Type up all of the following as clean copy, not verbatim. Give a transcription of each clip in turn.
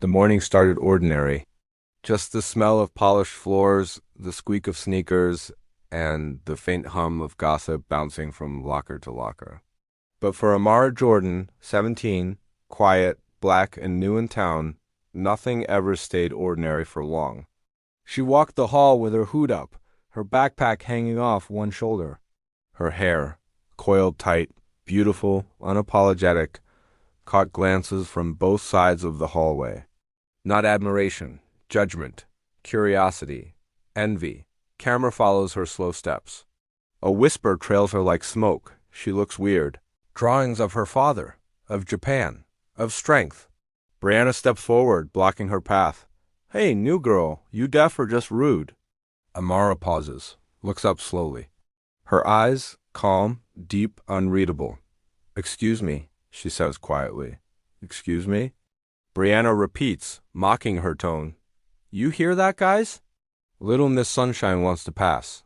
The morning started ordinary. Just the smell of polished floors, the squeak of sneakers, and the faint hum of gossip bouncing from locker to locker. But for Amara Jordan, 17, quiet, black, and new in town, nothing ever stayed ordinary for long. She walked the hall with her hood up, her backpack hanging off one shoulder. Her hair, coiled tight, beautiful, unapologetic, caught glances from both sides of the hallway. Not admiration, judgment, curiosity, envy. Camera follows her slow steps. A whisper trails her like smoke. She looks weird. Drawings of her father, of Japan, of strength. Brianna steps forward, blocking her path. Hey, new girl, you deaf or just rude? Amara pauses, looks up slowly. Her eyes, calm, deep, unreadable. Excuse me, she says quietly. Excuse me? Brianna repeats, mocking her tone. You hear that, guys? Little Miss Sunshine wants to pass.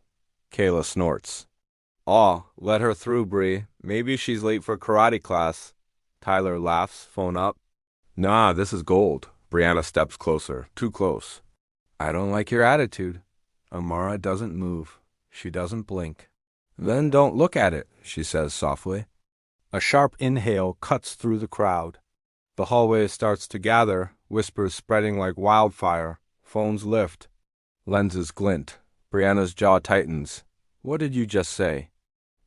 Kayla snorts. Aw, let her through, Bree. Maybe she's late for karate class. Tyler laughs, phone up. Nah, this is gold. Brianna steps closer, too close. I don't like your attitude. Amara doesn't move. She doesn't blink. Then don't look at it, she says softly. A sharp inhale cuts through the crowd. The hallway starts to gather, whispers spreading like wildfire. Phones lift. Lenses glint. Brianna's jaw tightens. What did you just say?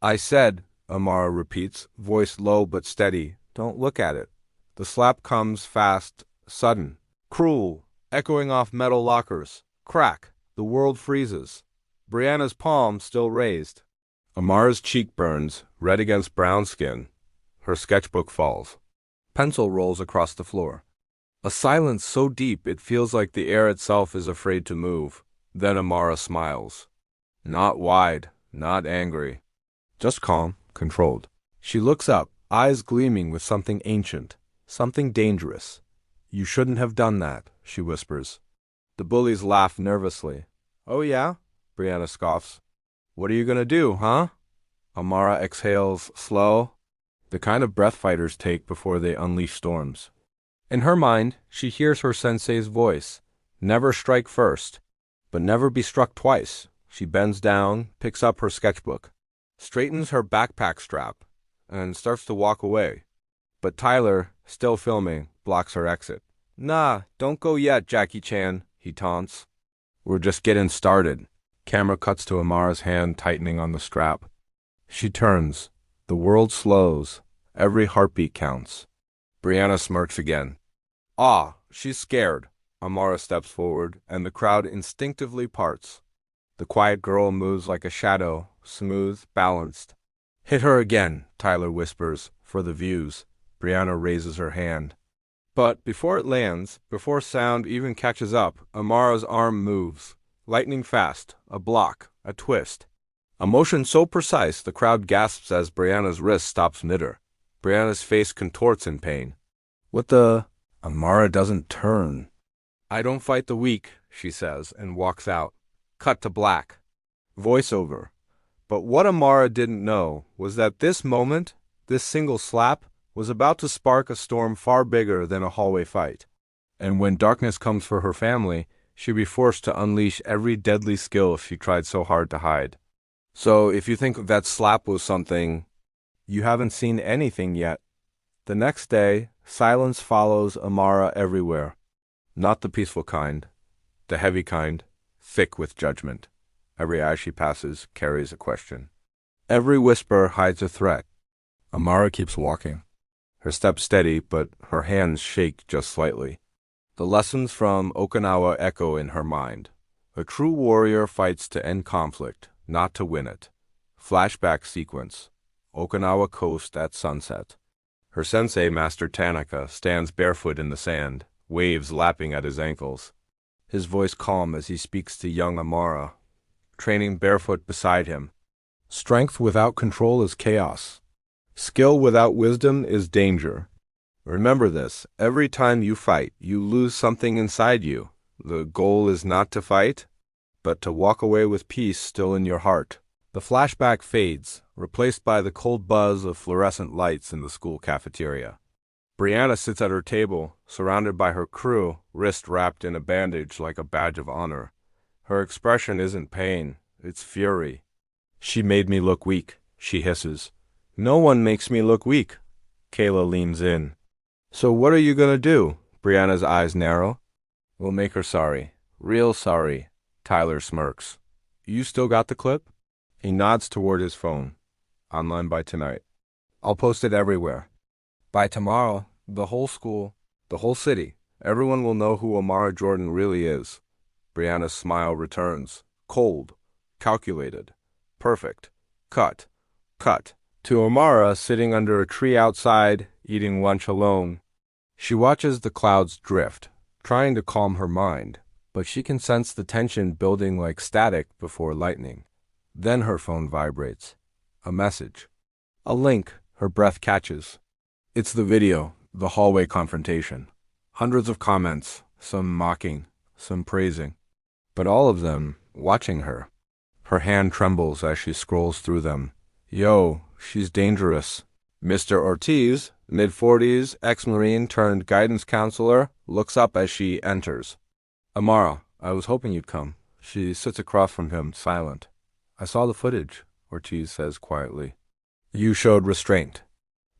I said, Amara repeats, voice low but steady, don't look at it. The slap comes fast, sudden, cruel, echoing off metal lockers. Crack. The world freezes. Brianna's palm still raised. Amara's cheek burns, red against brown skin. Her sketchbook falls. Pencil rolls across the floor. A silence so deep it feels like the air itself is afraid to move. Then Amara smiles. Not wide, not angry. Just calm, controlled. She looks up, eyes gleaming with something ancient, something dangerous. You shouldn't have done that, she whispers. The bullies laugh nervously. Oh yeah? Brianna scoffs. What are you gonna do, huh? Amara exhales, slow. The kind of breath fighters take before they unleash storms. In her mind, she hears her sensei's voice. Never strike first, but never be struck twice. She bends down, picks up her sketchbook, straightens her backpack strap, and starts to walk away. But Tyler, still filming, blocks her exit. Nah, don't go yet, Jackie Chan, he taunts. We're just getting started. Camera cuts to Amara's hand tightening on the strap. She turns. The world slows. Every heartbeat counts. Brianna smirks again. Ah, she's scared. Amara steps forward, and the crowd instinctively parts. The quiet girl moves like a shadow, smooth, balanced. Hit her again, Tyler whispers, for the views. Brianna raises her hand. But before it lands, before sound even catches up, Amara's arm moves. Lightning fast, a block, a twist. A motion so precise the crowd gasps as Brianna's wrist stops mid-her. Brianna's face contorts in pain. What the? Amara doesn't turn. I don't fight the weak, she says, and walks out. Cut to black. Voiceover. But what Amara didn't know was that this moment, this single slap, was about to spark a storm far bigger than a hallway fight. And when darkness comes for her family, she'd be forced to unleash every deadly skill she tried so hard to hide. So if you think that slap was something, you haven't seen anything yet. The next day, silence follows Amara everywhere. Not the peaceful kind, the heavy kind, thick with judgment. Every eye she passes carries a question. Every whisper hides a threat. Amara keeps walking. Her steps steady, but her hands shake just slightly. The lessons from Okinawa echo in her mind. A true warrior fights to end conflict, not to win it. Flashback sequence. Okinawa coast at sunset. Her sensei, Master Tanaka, stands barefoot in the sand, waves lapping at his ankles. His voice calm as he speaks to young Amara, training barefoot beside him. Strength without control is chaos. Skill without wisdom is danger. Remember this, every time you fight, you lose something inside you. The goal is not to fight, but to walk away with peace still in your heart. The flashback fades, replaced by the cold buzz of fluorescent lights in the school cafeteria. Brianna sits at her table, surrounded by her crew, wrist wrapped in a bandage like a badge of honor. Her expression isn't pain, it's fury. She made me look weak, she hisses. No one makes me look weak. Kayla leans in. So what are you gonna do? Brianna's eyes narrow. We'll make her sorry. Real sorry. Tyler smirks. You still got the clip? He nods toward his phone. Online by tonight. I'll post it everywhere. By tomorrow, the whole school, the whole city, everyone will know who Amara Jordan really is. Brianna's smile returns. Cold. Calculated. Perfect. Cut. Cut. To Amara, sitting under a tree outside, eating lunch alone. She watches the clouds drift, trying to calm her mind, but she can sense the tension building like static before lightning. Then her phone vibrates. A message. A link her breath catches. It's the video, the hallway confrontation. Hundreds of comments, some mocking, some praising, but all of them watching her. Her hand trembles as she scrolls through them. Yo, she's dangerous. Mr. Ortiz, mid-40s, ex-Marine turned guidance counselor, looks up as she enters. Amara, I was hoping you'd come. She sits across from him, silent. I saw the footage, Ortiz says quietly. You showed restraint.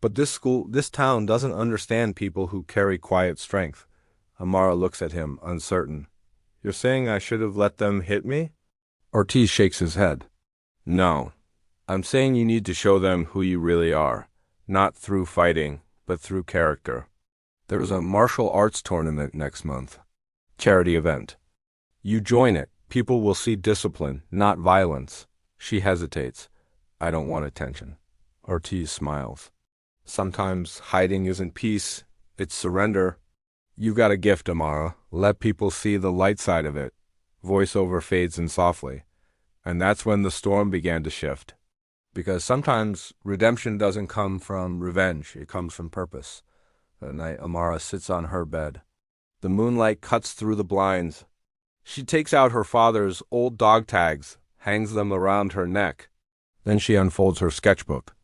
But this town doesn't understand people who carry quiet strength. Amara looks at him, uncertain. You're saying I should have let them hit me? Ortiz shakes his head. No. I'm saying you need to show them who you really are. Not through fighting, but through character. There's a martial arts tournament next month. Charity event. You join it. People will see discipline, not violence. She hesitates. I don't want attention. Ortiz smiles. Sometimes hiding isn't peace, it's surrender. You've got a gift, Amara. Let people see the light side of it. Voiceover fades in softly. And that's when the storm began to shift. Because sometimes redemption doesn't come from revenge, it comes from purpose. That night, Amara sits on her bed. The moonlight cuts through the blinds. She takes out her father's old dog tags, hangs them around her neck. Then she unfolds her sketchbook.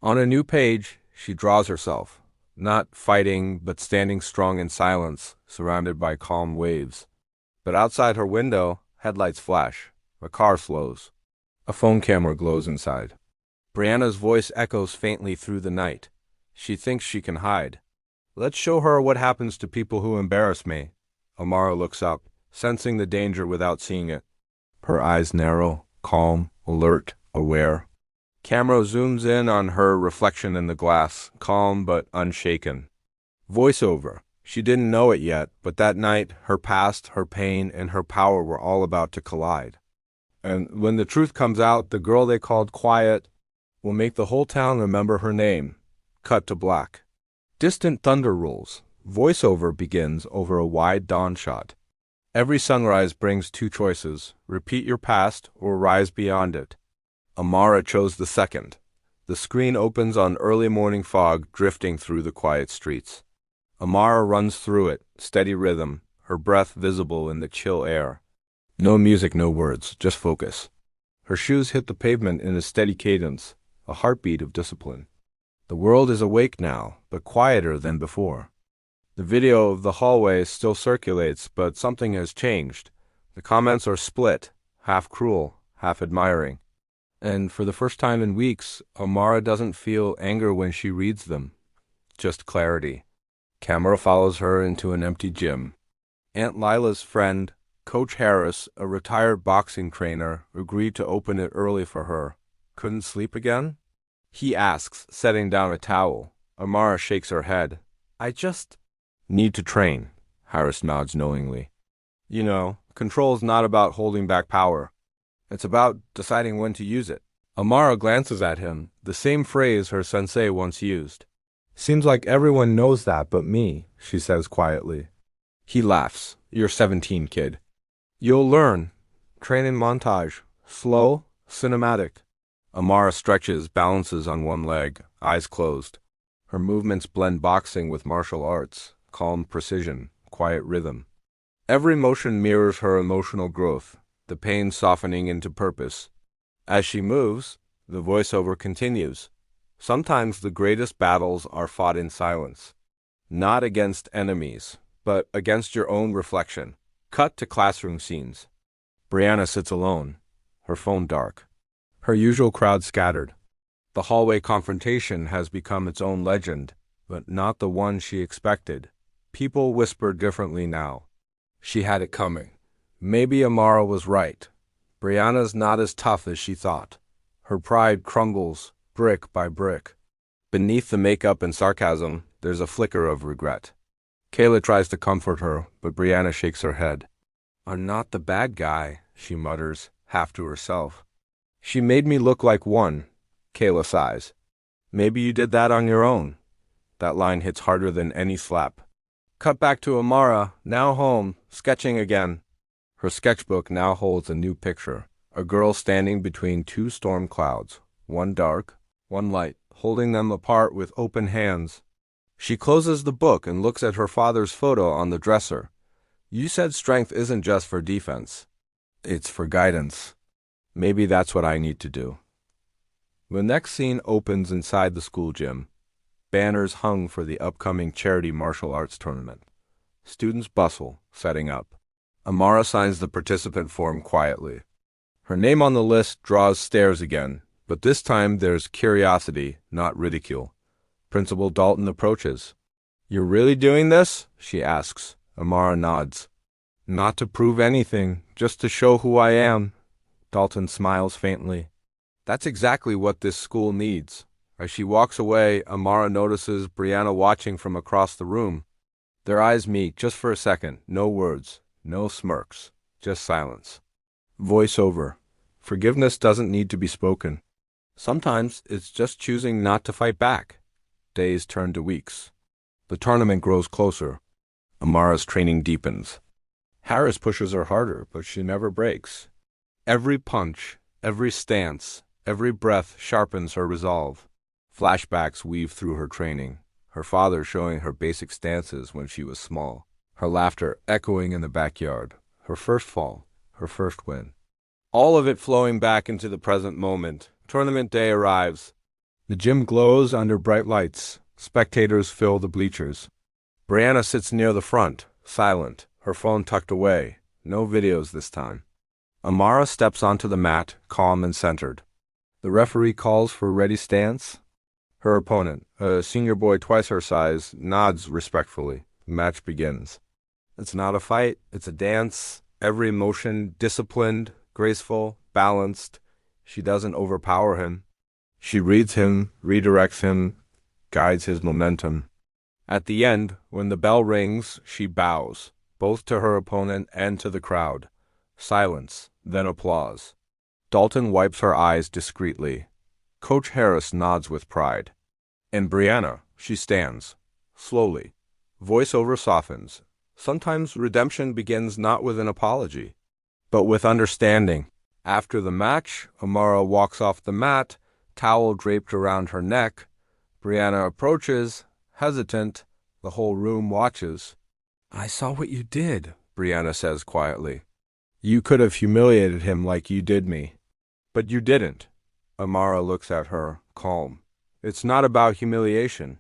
On a new page, she draws herself, not fighting, but standing strong in silence, surrounded by calm waves. But outside her window, headlights flash. A car slows. A phone camera glows inside. Brianna's voice echoes faintly through the night. She thinks she can hide. Let's show her what happens to people who embarrass me. Amara looks up, sensing the danger without seeing it. Her eyes narrow, calm, alert, aware. Camera zooms in on her reflection in the glass, calm but unshaken. Voiceover. She didn't know it yet, but that night, her past, her pain, and her power were all about to collide. And when the truth comes out, the girl they called quiet will make the whole town remember her name. Cut to black. Distant thunder rolls. Voiceover begins over a wide dawn shot. Every sunrise brings two choices: repeat your past or rise beyond it. Amara chose the second. The screen opens on early morning fog drifting through the quiet streets. Amara runs through it, steady rhythm, her breath visible in the chill air. No music, no words, just focus. Her shoes hit the pavement in a steady cadence, a heartbeat of discipline. The world is awake now, but quieter than before. The video of the hallway still circulates, but something has changed. The comments are split, half cruel, half admiring. And for the first time in weeks, Amara doesn't feel anger when she reads them. Just clarity. Camera follows her into an empty gym. Aunt Lila's friend, Coach Harris, a retired boxing trainer, agreed to open it early for her. Couldn't sleep again? He asks, setting down a towel. Amara shakes her head. I just need to train. Harris nods knowingly. You know, control's not about holding back power. It's about deciding when to use it. Amara glances at him, the same phrase her sensei once used. Seems like everyone knows that but me, she says quietly. He laughs. You're 17, kid. You'll learn. Training montage. Slow, cinematic. Amara stretches, balances on one leg, eyes closed. Her movements blend boxing with martial arts, calm precision, quiet rhythm. Every motion mirrors her emotional growth, the pain softening into purpose. As she moves, the voiceover continues. Sometimes the greatest battles are fought in silence. Not against enemies, but against your own reflection. Cut to classroom scenes. Brianna sits alone, her phone dark. Her usual crowd scattered. The hallway confrontation has become its own legend, but not the one she expected. People whisper differently now. She had it coming. Maybe Amara was right. Brianna's not as tough as she thought. Her pride crumbles brick by brick. Beneath the makeup and sarcasm, there's a flicker of regret. Kayla tries to comfort her, but Brianna shakes her head. "I'm not the bad guy," she mutters, half to herself. "She made me look like one," Kayla sighs. "Maybe you did that on your own." That line hits harder than any slap. Cut back to Amara, now home, sketching again. Her sketchbook now holds a new picture. A girl standing between two storm clouds, one dark, one light, holding them apart with open hands. She closes the book and looks at her father's photo on the dresser. "You said strength isn't just for defense. It's for guidance. Maybe that's what I need to do." The next scene opens inside the school gym. Banners hung for the upcoming charity martial arts tournament. Students bustle, setting up. Amara signs the participant form quietly. Her name on the list draws stares again, but this time there's curiosity, not ridicule. Principal Dalton approaches. "You're really doing this?" she asks. Amara nods. "Not to prove anything, just to show who I am." Dalton smiles faintly. "That's exactly what this school needs." As she walks away, Amara notices Brianna watching from across the room. Their eyes meet just for a second. No words, no smirks, just silence. Voiceover. Forgiveness doesn't need to be spoken. Sometimes it's just choosing not to fight back. Days turn to weeks. The tournament grows closer. Amara's training deepens. Harris pushes her harder, but she never breaks. Every punch, every stance, every breath sharpens her resolve. Flashbacks weave through her training, her father showing her basic stances when she was small, her laughter echoing in the backyard, her first fall, her first win. All of it flowing back into the present moment. Tournament day arrives. The gym glows under bright lights. Spectators fill the bleachers. Brianna sits near the front, silent, her phone tucked away. No videos this time. Amara steps onto the mat, calm and centered. The referee calls for ready stance. Her opponent, a senior boy twice her size, nods respectfully. The match begins. It's not a fight, it's a dance. Every motion disciplined, graceful, balanced. She doesn't overpower him. She reads him, redirects him, guides his momentum. At the end, when the bell rings, she bows, both to her opponent and to the crowd. Silence, then applause. Dalton wipes her eyes discreetly. Coach Harris nods with pride. And Brianna, she stands, slowly. Voiceover softens. Sometimes redemption begins not with an apology, but with understanding. After the match, Amara walks off the mat, towel draped around her neck. Brianna approaches, hesitant. The whole room watches. "I saw what you did," Brianna says quietly. "You could have humiliated him like you did me. But you didn't." Amara looks at her, calm. "It's not about humiliation.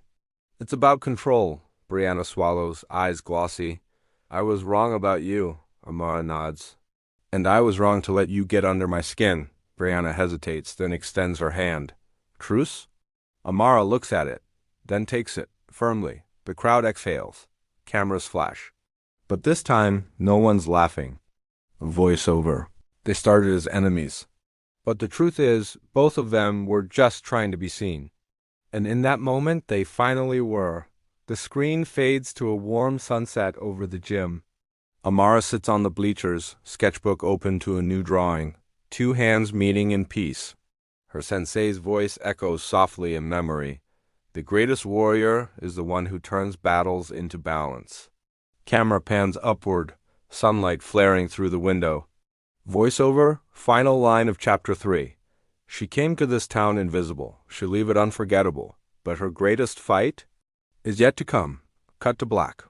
It's about control." Brianna swallows, eyes glossy. "I was wrong about you," Amara nods. "And I was wrong to let you get under my skin." Brianna hesitates, then extends her hand. "Truce?" Amara looks at it, then takes it, firmly. The crowd exhales. Cameras flash. But this time, no one's laughing. Voiceover. They started as enemies. But the truth is, both of them were just trying to be seen. And in that moment, they finally were. The screen fades to a warm sunset over the gym. Amara sits on the bleachers, sketchbook open to a new drawing, two hands meeting in peace. Her sensei's voice echoes softly in memory. The greatest warrior is the one who turns battles into balance. Camera pans upward, sunlight flaring through the window. Voiceover, final line of Chapter 3. She came to this town invisible. She'll leave it unforgettable. But her greatest fight is yet to come. Cut to black.